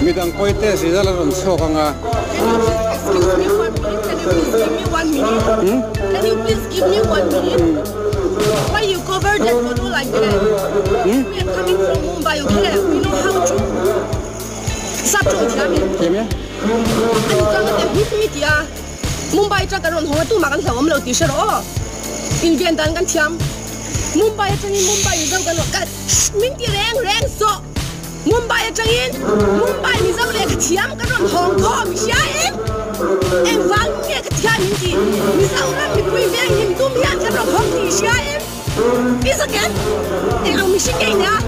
Midang koi te si dala ron sokanga. Can you please give me 1 minute? Why you cover that photo like that? We are coming from Mumbai, okay? We know how to. Sắp rồi thì anh Kemia? anh cho cái hit media Mumbai cho cái ron hoa tu mà cái thằng ông lâu tí đó invent dan cái thiam Mumbai cho nên Mumbai đâu cái nó cái mình thì rèn so Mumbai cho nên Mumbai mình đâu lấy cái thiam cái ron Hong Kong xia em vang nghe cái thiam mình đâu làm mình quay về mình tu mian cái ron Hong Kong xia is again and I'm missing now.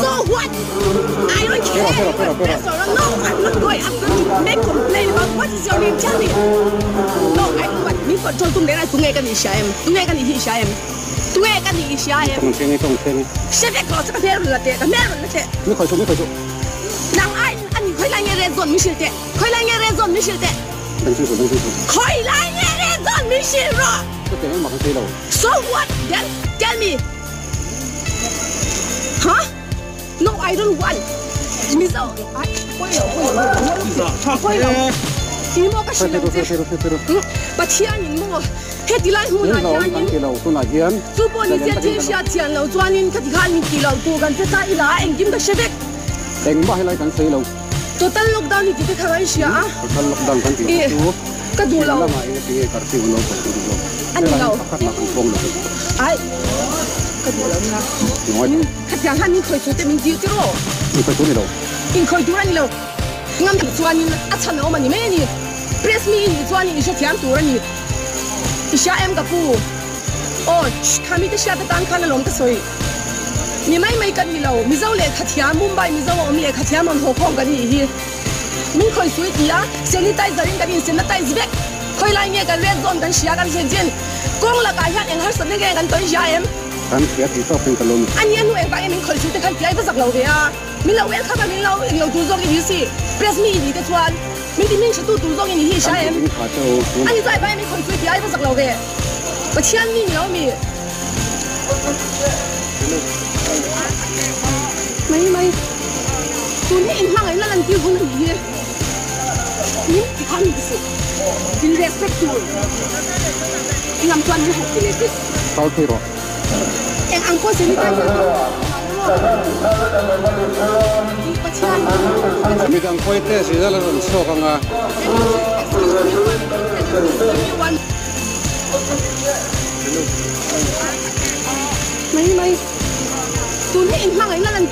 So what? I don't care. No, I'm not going. I'm going to make complaint about what is your name. Tell me. No, I don't want me for told me to nghe cái gì xem. Tu nghe cái gì xem. Tu nghe cái gì xem. Tông thiên. Sẽ biết có cái gì là thế. Cái gì là thế. Mới khỏi số. Nàng anh khơi lại nghe rezon mình xịt thế. Khơi lại nghe rezon mình xịt thế. Đừng suy. Khơi lại nghe rezon mình xịt rồi. So what? Then tell me. Huh? No, I don't want. Miss out. Ini mau kasih nanti. Bacian ini mau. Hetilan mulai ni. Supaya ni jadi siapa lau tuanin ketika ni kilau tu kan kita ilah engkim kesebek. Engkau helai kan seilau. Total lockdown ni kita kawan siapa? Total lockdown kan kita. Kedulau. Lama ini dia karsi ulau. Ani lau. Ai. Kedulau ni. Kejangan ni kau sudah minji tu lo. Kau tu ni lau. Kau tu ni lau. Ngam ni tuanin acan awak ni mana ni? Press me ni tuanin ni siapa tu ni? Siapa em kapu? Oh, kami tu siapa tangkan lom tu soi. Ni mai kan ni lau. Misal le khatia Mumbai, misal om le khatia Hong Kong kan ni. Min kau sui dia, sanitizer kan ni sanitizer bag. Kau lainnya kan red zone kan siapa kan sejen. Kong la kaya yang harus sebenarnya kan tu siapa em. Kan siapa kita pengkalon. Anian nu yang min kau sui kan dia itu sak lau dia. Min lau yang kata min lau tu zong ini si. Press me ni tu tuan. Min di min tu zong ini siapa em. Ani在外面可以dia itu sak lau dia. Bacian ni lau mi. Mai. Tu ni inhang ai lalan ti hong ni. Ni kan ni tu. In respect tu. Ingam tuan ni hok ni tu. Kau tiro. Yang angko sini kan. Midang koi te si dala ron sokanga. Mai. Tu ni inhang ai lalan